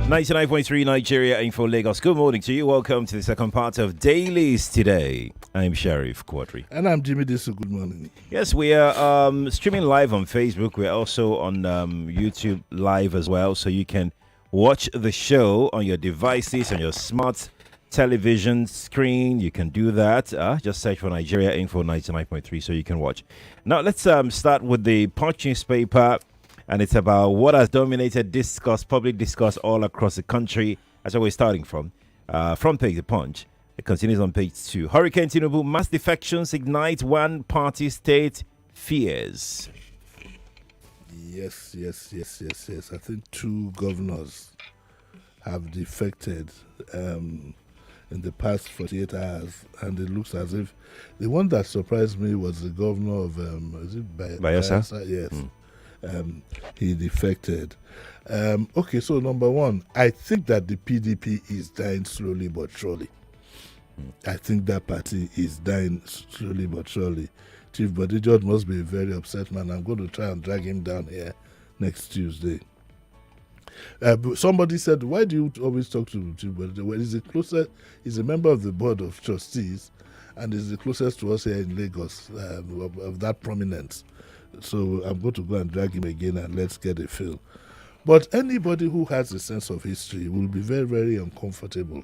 99.3 Nigeria Info Lagos. Good morning to you. Welcome to the second part of Dailies today. I'm Sheriff Quadry. And I'm Jimi Disu. Good morning. Yes, we are streaming live on Facebook. We're also on YouTube live as well. So you can watch the show on your devices, on your smart television screen. You can do that. Just search for Nigeria Info 99.3 so you can watch. Now, let's start with the Punch newspaper. And it's about what has dominated public discourse all across the country. That's where we're starting from. Front page, the Punch. It continues on page 2. Hurricane Tinubu, mass defections ignite one-party state fears. Yes. I think 2 governors have defected in the past 48 hours. And it looks as if the one that surprised me was the governor of, is it Bayelsa? Yes. He defected. Okay, so number one, I think that the PDP is dying slowly but surely. I think that party is dying slowly but surely. Chief Bodigeorge must be a very upset man. I'm going to try and drag him down here next Tuesday. Somebody said, why do you always talk to Chief Bodigeorge? Well, he's a member of the board of trustees and is the closest to us here in Lagos of that prominence. So I'm going to go and drag him again and let's get a feel. But anybody who has a sense of history will be very, very uncomfortable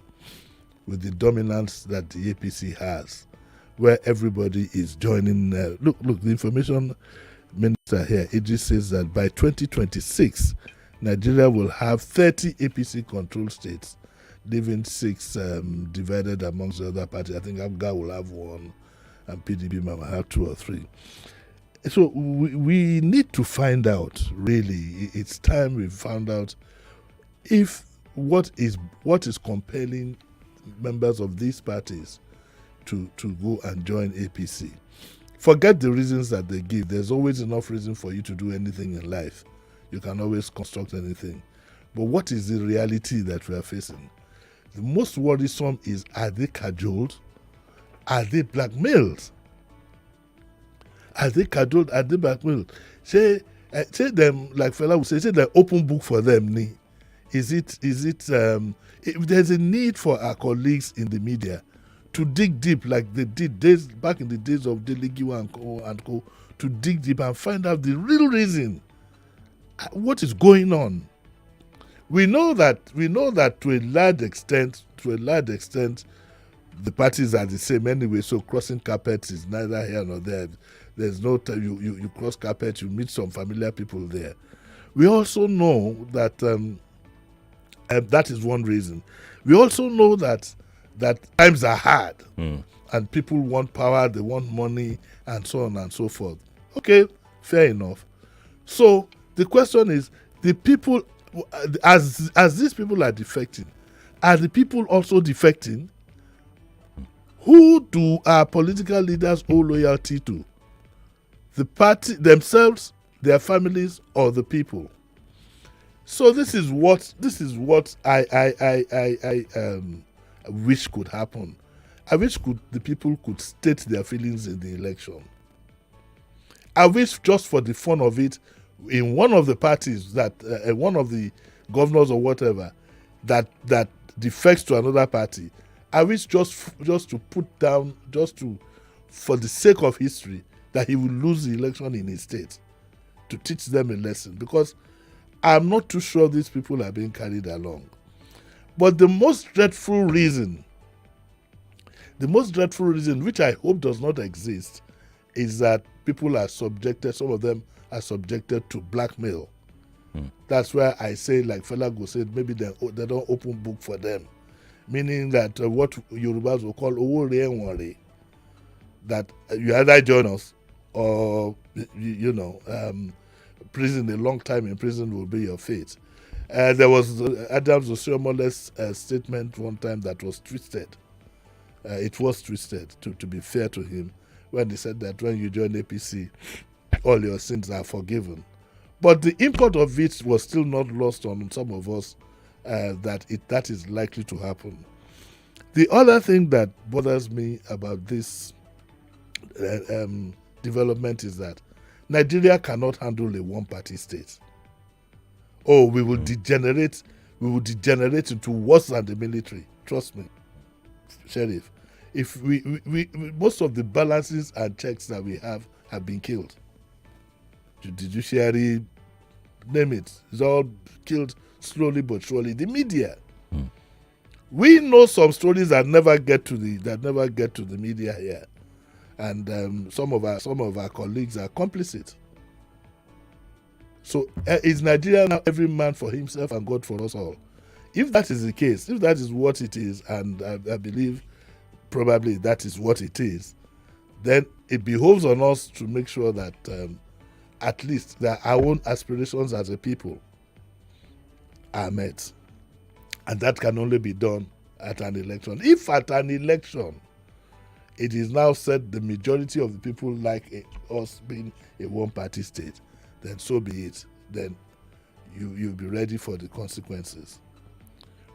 with the dominance that the APC has, where everybody is joining. Look, the information minister here, it just says that by 2026, Nigeria will have 30 APC controlled states, leaving 6 divided amongst the other parties. I think ABGA will have 1 and PDP might have 2 or 3. So we need to find out, really, it's time we found out if what is compelling members of these parties to go and join APC. Forget the reasons that they give. There's always enough reason for you to do anything in life. You can always construct anything. But what is the reality that we are facing? The most worrisome is, are they cajoled? Are they blackmailed? Are they cajoled? Are they blackmailed? Say them, like fella would say the open book for them. Is it if there's a need for our colleagues in the media to dig deep like they did back in the days of Deligiwa and co, to dig deep and find out the real reason, what is going on. We know that to a large extent, the parties are the same anyway, so crossing carpets is neither here nor there. There's no time you cross carpet, you meet some familiar people there. We also know that that is one reason. We also know that times are hard and people want power, they want money, and so on and so forth. Okay, fair enough. So the question is, the people, as these people are defecting, are the people also defecting? Who do our political leaders owe loyalty to? The party themselves, their families, or the people? So this is what I wish could happen. I wish the people could state their feelings in the election. I wish, just for the fun of it, in one of the parties that one of the governors or whatever that defects to another party, I wish just to put down, for the sake of history, that he will lose the election in his state, to teach them a lesson, because I'm not too sure these people are being carried along. But the most dreadful reason, which I hope does not exist, is that some of them are subjected to blackmail. That's where I say, like Felago said, maybe they don't open book for them. Meaning that what Yorubas will call Owo Re Enwore, that you either join us or, prison, a long time in prison will be your fate. There was Adams Osiriomole's statement one time that was twisted. It was twisted, to be fair to him, when he said that when you join APC, all your sins are forgiven. But the import of it was still not lost on some of us, that is likely to happen. The other thing that bothers me about this development is that Nigeria cannot handle a one-party state. We will degenerate we will degenerate into worse than the military. Trust me, Sheriff. If we most of the balances and checks that we have been killed. The judiciary, name it, it's all killed slowly but surely. The media. We know some stories that never get to the media here, and some of our colleagues are complicit. So is Nigeria now every man for himself and God for us all? If that is the case, if that is what it is, and I believe probably that is what it is, then it behoves on us to make sure that at least that our own aspirations as a people are met. And that can only be done at an election. If at an election it is now said the majority of the people like us being a one-party state, then so be it. Then you'll be ready for the consequences.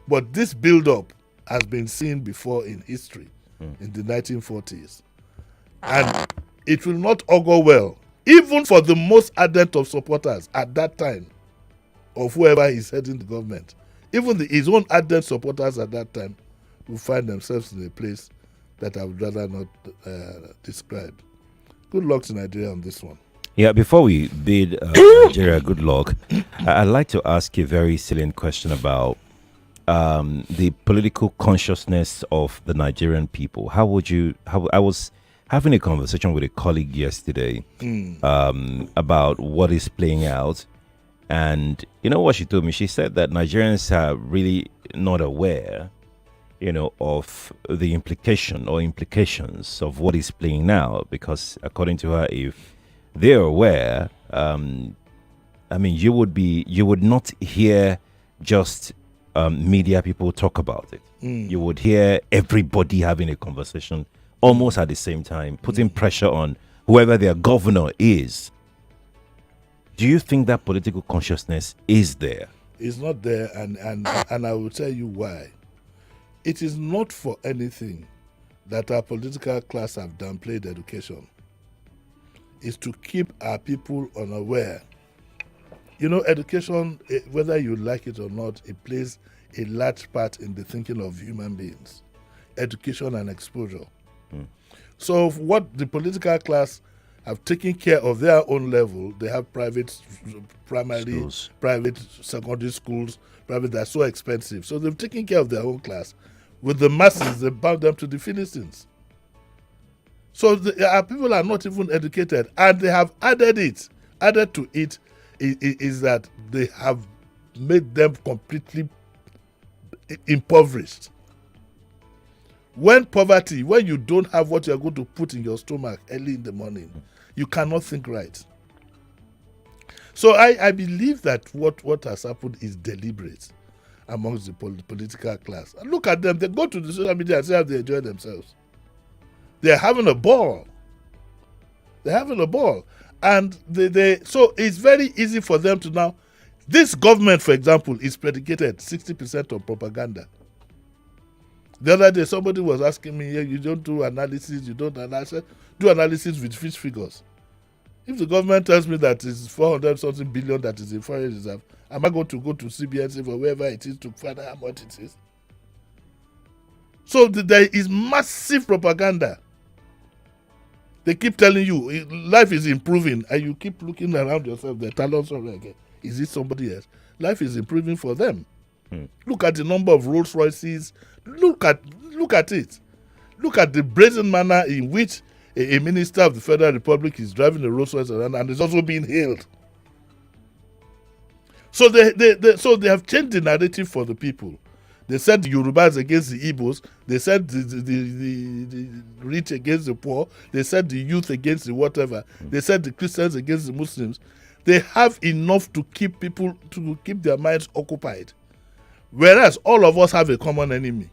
But this build-up has been seen before in history, in the 1940s. And it will not augur well, even for the most ardent of supporters at that time, of whoever is heading the government. Even his own ardent supporters at that time will find themselves in a place that I would rather not describe. Good luck to Nigeria on this one. Yeah, before we bid Nigeria good luck, I'd like to ask you a very salient question about the political consciousness of the Nigerian people. I was having a conversation with a colleague yesterday about what is playing out. And you know what she told me? She said that Nigerians are really not aware, of the implications of what is playing now. Because according to her, if they're aware, you would not hear just media people talk about it. You would hear everybody having a conversation almost at the same time, putting pressure on whoever their governor is. Do you think that political consciousness is there? It's not there, and I will tell you why. It is not for anything that our political class have downplayed education. It's to keep our people unaware. Education, whether you like it or not, it plays a large part in the thinking of human beings. Education and exposure. So what the political class have taken care of their own level. They have private primary schools, private secondary schools, private, they're so expensive. So they've taken care of their own class. With the masses, they bound them to the Philistines. So our people are not even educated, and they have added to it is that they have made them completely impoverished. When you don't have what you're going to put in your stomach early in the morning, you cannot think right. So I believe that what has happened is deliberate amongst the political class. And look at them, they go to the social media and say how they enjoy themselves. They're having a ball. And so it's very easy for them to now. This government, for example, is predicated 60% on propaganda. The other day, somebody was asking me, you don't do analysis, do analysis with fish figures. If the government tells me that it's 400-something billion that is in foreign reserve, am I going to go to CBN or wherever it is to find out how much it is? So there is massive propaganda. They keep telling you life is improving, and you keep looking around yourself. The talents are again. Is it somebody else? Life is improving for them. Look at the number of Rolls Royces. Look at it. Look at the brazen manner in which a minister of the Federal Republic is driving a Rolls Royce around and is also being hailed. So they have changed the narrative for the people. They said the Yorubas against the Igbos. They said the rich against the poor. They said the youth against the whatever. They said the Christians against the Muslims. They have enough to keep their minds occupied. Whereas all of us have a common enemy.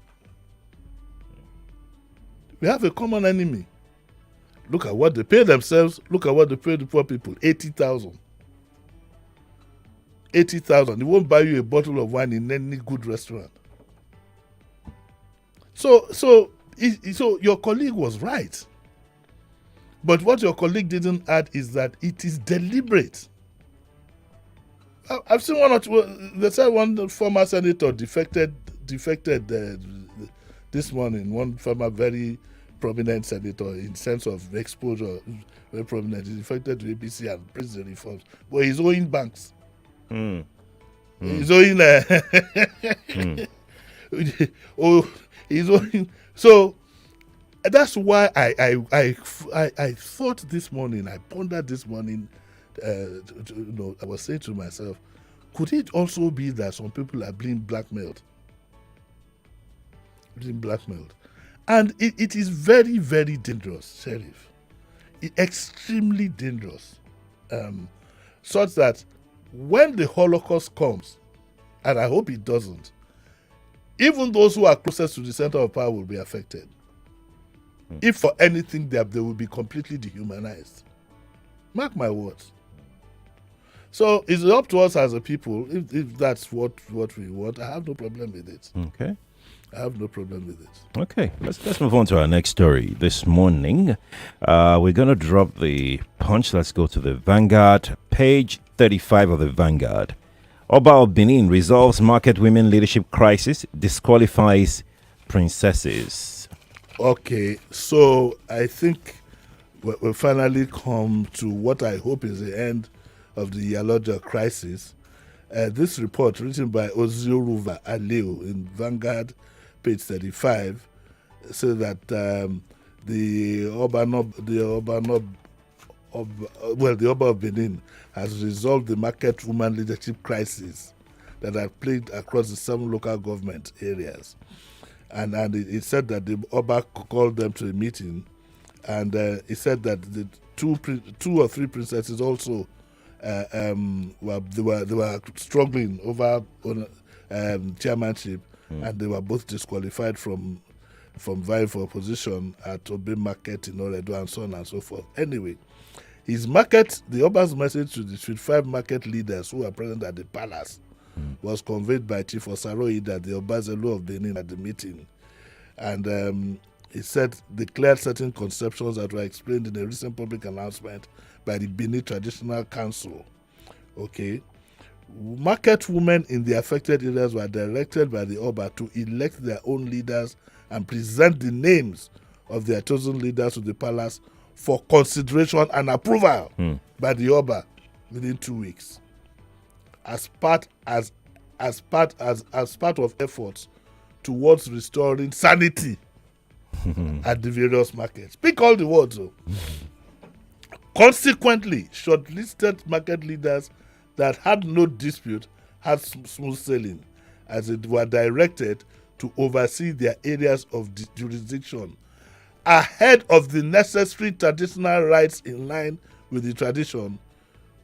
We have a common enemy. Look at what they pay themselves. Look at what they pay the poor people. 80,000. 80,000. They won't buy you a bottle of wine in any good restaurant. So your colleague was right. But what your colleague didn't add is that it is deliberate. I've seen one or two. They said one former senator defected this morning. One former very prominent senator in sense of exposure, very prominent. He defected to APC and praised the reforms, but he's owing banks. He's owing. Oh, he's owing. So that's why I thought this morning. I pondered this morning. I was saying to myself, could it also be that some people are being blackmailed? And it is very, very dangerous, Sheriff. Extremely dangerous. Such that when the Holocaust comes, and I hope it doesn't, even those who are closest to the center of power will be affected. If for anything, they will be completely dehumanized. Mark my words. So it's up to us as a people, if that's what we want. I have no problem with it. Okay. I have no problem with it. Okay, let's move on to our next story this morning. We're going to drop the punch. Let's go to the Vanguard, page 35 of the Vanguard. Oba of Benin resolves market women leadership crisis, disqualifies princesses. Okay, so I think we'll finally come to what I hope is the end of the Yaloja crisis. This report, written by Ozioruva Aleo in Vanguard, page 35, says that the Oba of Benin has resolved the market woman leadership crisis that have plagued across the 7 local government areas. And it said that the Oba called them to a meeting, and he said that the two or three princesses also they were struggling over chairmanship, and they were both disqualified from vying for position at Obe Market in Oredo and so on and so forth. Anyway, the Oba's message to the 5 market leaders who were present at the palace was conveyed by Chief Osaro Ida, the Obazelu of Benin, at the meeting. And he said declared certain conceptions that were explained in a recent public announcement by the Benin Traditional Council. Okay. Market women in the affected areas were directed by the Oba to elect their own leaders and present the names of their chosen leaders to the palace for consideration and approval by the Oba within 2 weeks, as part of efforts towards restoring sanity at the various markets. Speak all the words, though. Consequently, shortlisted market leaders that had no dispute had smooth sailing, as it were directed to oversee their areas of jurisdiction ahead of the necessary traditional rites in line with the tradition,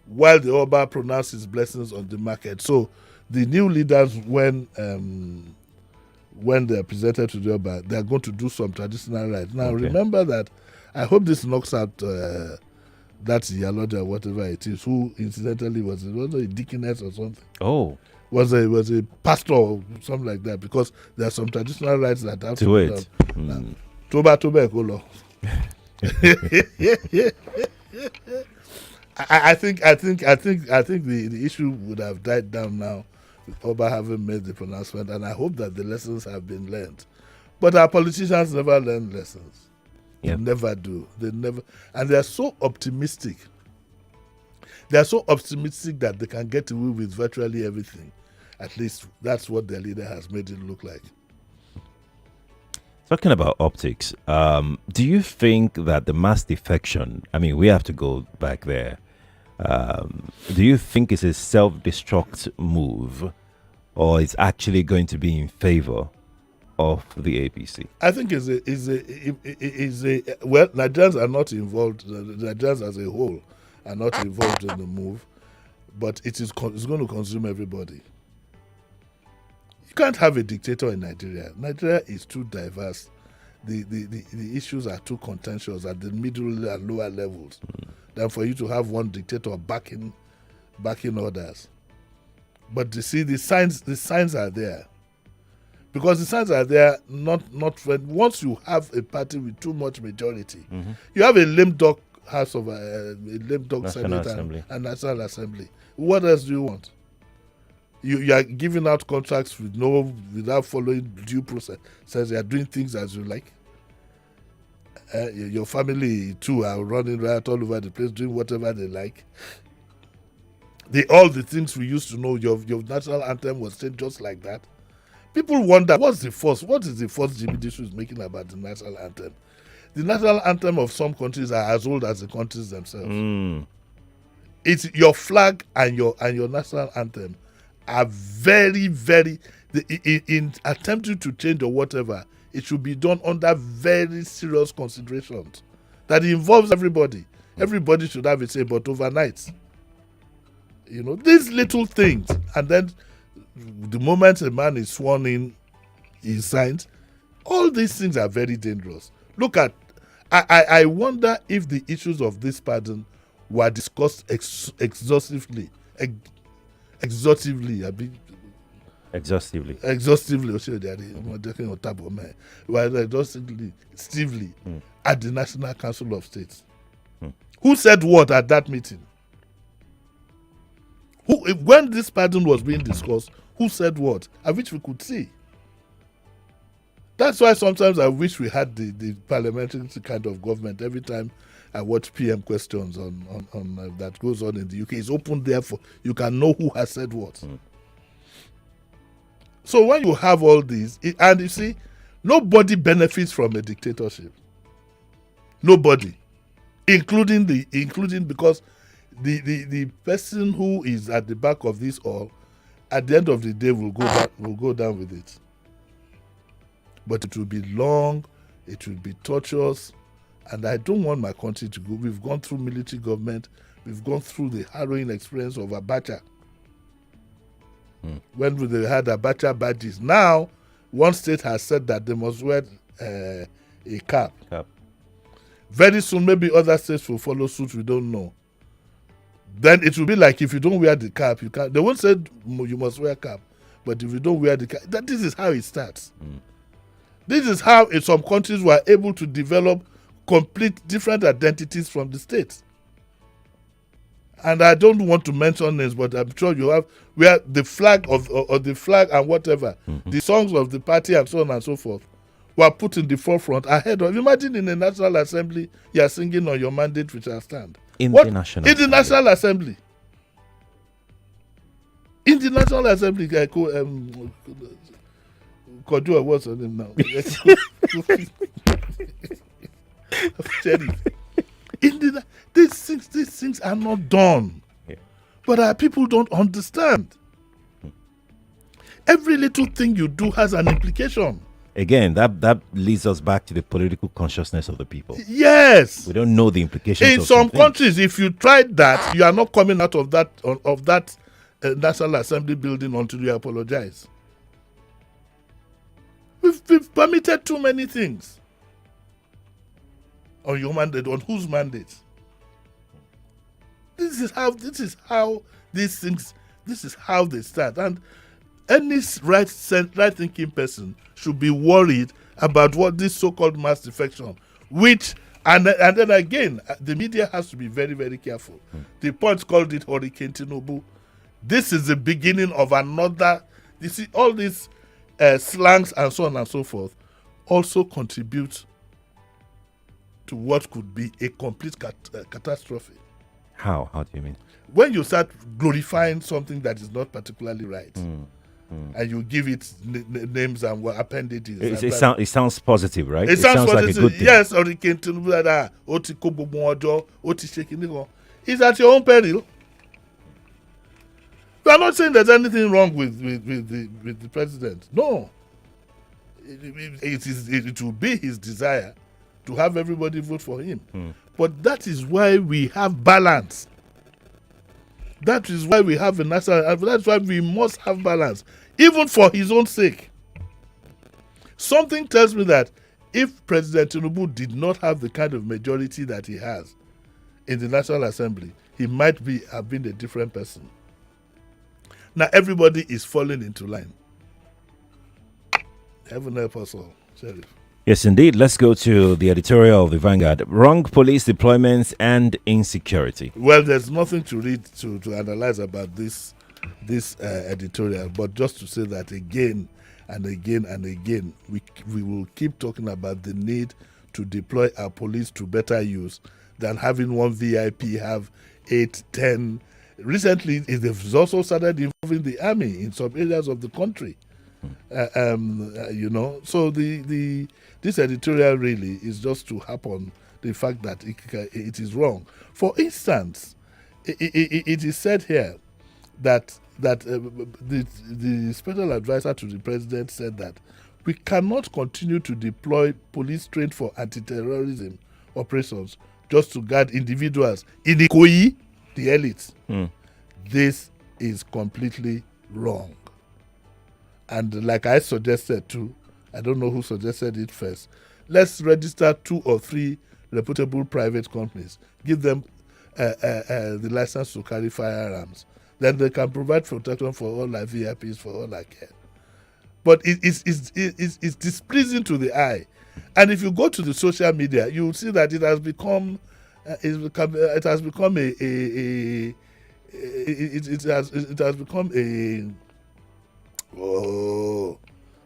while the Oba pronounced his blessings on the market. So the new leaders, when they're presented to the Oba, they're going to do some traditional rites. Now, remember that, I hope this knocks out that Yaloja, whatever it is, who incidentally was a deaconess or something. Oh. Was a pastor or something like that, because there are some traditional rites that have to be done. Toba Kolo. I think the issue would have died down now with Oba having made the pronouncement, and I hope that the lessons have been learned. But our politicians never learn lessons. Yep. They never do. They never, and they are so optimistic. They are so optimistic that they can get away with virtually everything. At least that's what their leader has made it look like. Talking about optics, do you think that the mass defection, I mean, we have to go back there. Do you think it's a self-destruct move, or it's actually going to be in favor of the APC? I think well, Nigerians are not involved. Nigerians as a whole are not involved in the move, but it's going to consume everybody. You can't have a dictator in Nigeria. Nigeria is too diverse. The issues are too contentious at the middle and lower levels than for you to have one dictator backing others. But you see, the signs are there. Because the signs are there, not when once you have a party with too much majority, you have a lame duck House of a lame duck Senate and National Assembly. What else do you want? You are giving out contracts without following due process. Says you are doing things as you like. Your family too are running right all over the place, doing whatever they like. All the things we used to know, your national anthem was said just like that. People wonder, what is the fuss Jimi Disu is making about the national anthem? The national anthem of some countries are as old as the countries themselves. It's your flag and your national anthem are very, very, in attempting to change or whatever, it should be done under very serious considerations that involves everybody. Everybody should have a say, but overnight, these little things, and then the moment a man is sworn in, he signs. All these things are very dangerous. Look at, I wonder if the issues of this pardon were discussed exhaustively. Exhaustively, at the National Council of States. Who said what at that meeting? When this pardon was being discussed, who said what? I wish we could see. That's why sometimes I wish we had the parliamentary kind of government. Every time I watch PM questions on that goes on in the UK, it's open there for you can know who has said what. So when you have all these, and you see, nobody benefits from a dictatorship. Nobody, including because the person who is at the back of this all, at the end of the day, will go down with it. But it will be long, it will be torturous, and I don't want my country to go. We've gone through military government, we've gone through the harrowing experience of Abacha. When they had Abacha badges. Now, one state has said that they must wear a cap. Very soon, maybe other states will follow suit, we don't know. Then it will be like if you don't wear the cap, you can't. They won't say you must wear a cap, but if you don't wear the cap, this is how it starts. This is how in some countries were able to develop complete different identities from the states. And I don't want to mention names, but I'm sure you have where the flag or the flag and whatever, the songs of the party and so on and so forth, were put in the forefront ahead of. Imagine in the National Assembly, you are singing on your mandate which shall stand. In the National Assembly. In the National Assembly, Quadry, what's her name now? Sheriff. These things are not done. Yeah. But our people don't understand. Every little thing you do has an implication. Again, that leads us back to the political consciousness of the people. Yes. We don't know the implications. In some countries, if you tried that, you are not coming out of that National Assembly building until you apologize. We've permitted too many things. On your mandate, on whose mandate? This is how these things, this is how they start. And any right-thinking person should be worried about what this so-called mass defection, which, and then again, the media has to be very, very careful. The Punch called it Hurricane Tinubu. This is the beginning of another, you see, all these slangs and so on and so forth also contribute to what could be a complete catastrophe. How? How do you mean? When you start glorifying something that is not particularly right, and you give it names and appendages. It sounds positive, right? It sounds like a good thing. Yes, or it can it's at your own peril. We are not saying there's anything wrong with the president. No. It will be his desire to have everybody vote for him. But that is why we have balance. That is why we have a national. That's why we must have balance, even for his own sake. Something tells me that if President Tinubu did not have the kind of majority that he has in the National Assembly, he might have been a different person. Now everybody is falling into line. Heaven help us all, Sheriff. Yes, indeed. Let's go to the editorial of the Vanguard. Wrong police deployments and insecurity. Well, there's nothing to read to analyze about this this editorial, but just to say that again and again and again, we will keep talking about the need to deploy our police to better use than having one VIP have 8, 10. Recently, they've also started involving the army in some areas of the country. So this editorial really is just to happen the fact that it is wrong. For instance, it is said here that the special advisor to the president said that we cannot continue to deploy police trained for anti-terrorism operations just to guard individuals in Ikoyi, the elites. This is completely wrong. And like I suggested too, I don't know who suggested it first, let's register 2 or 3 reputable private companies, give them the license to carry firearms. Then they can provide protection for all our VIPs, for all our care. But it's displeasing to the eye. And if you go to the social media, you will see that it has become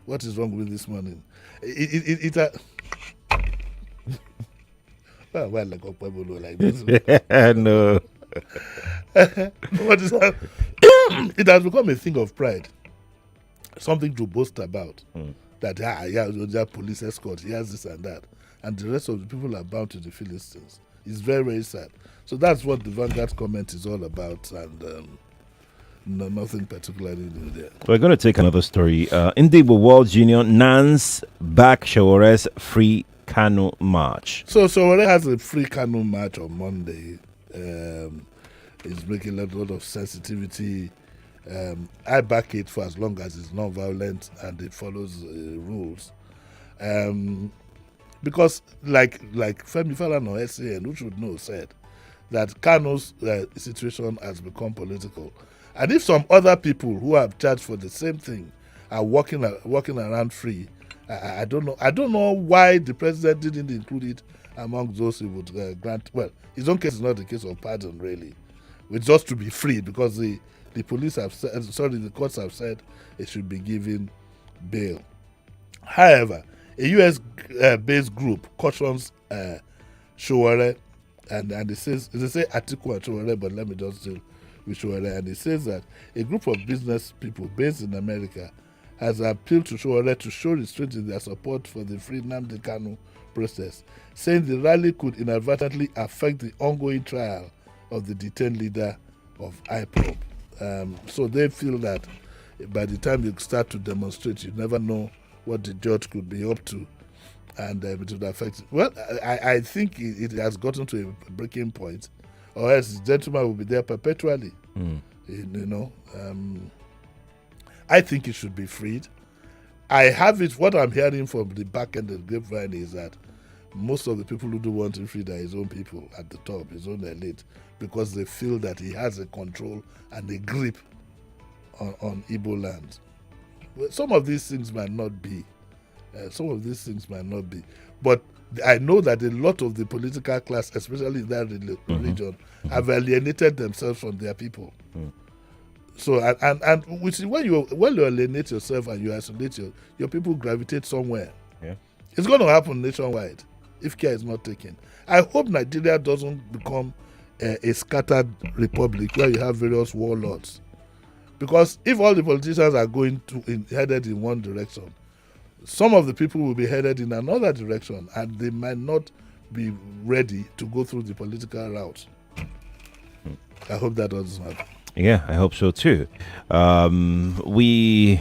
what is wrong with this morning? Why like a Pueblo like this? No. What is that? It has become a thing of pride, something to boast about. That that police escort, he has this and that, and the rest of the people are bound to the Philistines. It's very, very sad. So that's what the Vanguard comment is all about, and nothing particularly new there. We're going to take another story. Indeed, World Union Nans back Shaware's free Kanu march. So Shaware has a free Kanu march on Monday. It's making a lot of sensitivity. I back it for as long as it's non-violent and it follows rules. Because like Femi Falana or SAN, who should know, said that Kanu's situation has become political. And if some other people who have charged for the same thing are walking around free, I don't know. I don't know why the president didn't include it among those he would grant. Well, his own case is not the case of pardon, really. It's just to be free because the police have said, the courts have said it should be given bail. However, a US-based group cautions Shaware, and they say Atiku and Shaware, but let me just deal with Shaware. And it says that a group of business people based in America has appealed to Shaware to show restraint in their support for the free Nnamdi Kanu process, saying the rally could inadvertently affect the ongoing trial of the detained leader of IPOB. So they feel that by the time you start to demonstrate, you never know what the judge could be up to, and it would affect it. Well, I think it has gotten to a breaking point, or else the gentleman will be there perpetually. I think it should be freed. I have it. What I'm hearing from the back end of the grapevine is that most of the people who do want him freed are his own people at the top, his own elite, because they feel that he has a control and a grip on Igbo land. Well, some of these things might not be. But I know that a lot of the political class, especially in that region, have alienated themselves from their people. So and which is when you alienate yourself and you isolate your people gravitate somewhere. Yeah. It's going to happen nationwide if care is not taken. I hope Nigeria doesn't become a scattered republic where you have various warlords. Because if all the politicians are headed in one direction, some of the people will be headed in another direction, and they might not be ready to go through the political route. I hope that doesn't happen. Yeah, I hope so too. We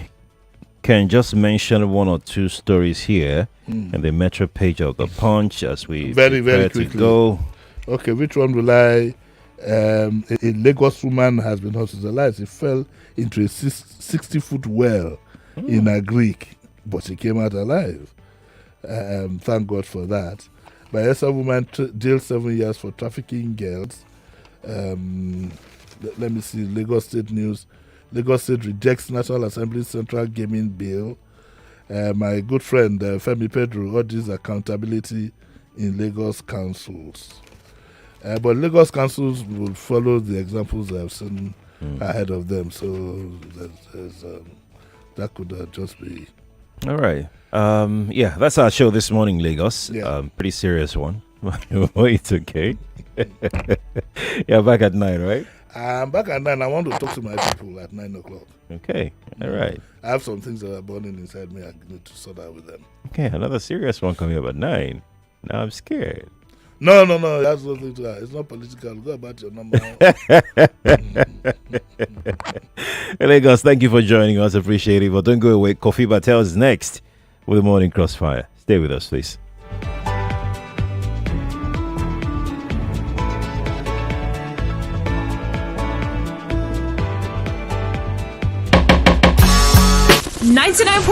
can just mention 1 or 2 stories here in the Metro page of the Punch as we very quickly go. Okay, which one will I? A Lagos woman has been hospitalized. She fell into a 60-foot well in a Greek, but she came out alive. Thank God for that. Bayelsa woman jailed 7 years for trafficking girls. Let me see, Lagos State news. Lagos State rejects National Assembly Central Gaming Bill. My good friend Femi Pedro urges accountability in Lagos councils. But Lagos councils will follow the examples I've seen ahead of them. So that could just be. All right. Yeah, that's our show this morning, Lagos. Yeah. Pretty serious one. It's okay. Yeah, back at 9, right? I'm back at 9. I want to talk to my people at 9 o'clock. Okay. All right. I have some things that are burning inside me. I need to sort out with them. Okay, another serious one coming up at 9. Now I'm scared. No. That's nothing to that. It's not political. Go about your number. Lagos, thank you for joining us. Appreciate it. But don't go away. Kofi Batel is next with the Morning Crossfire. Stay with us, please.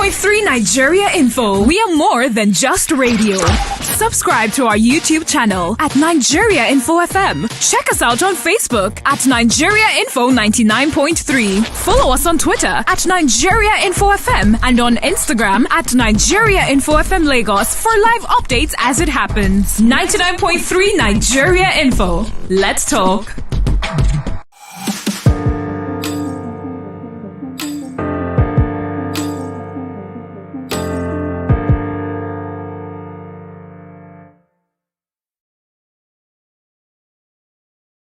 .3 Nigeria Info. We are more than just radio. Subscribe to our YouTube channel at Nigeria Info FM. Check us out on Facebook at Nigeria Info 99.3. Follow us on Twitter at Nigeria Info FM and on Instagram at Nigeria Info FM Lagos for live updates as it happens. 99.3 Nigeria Info. Let's talk.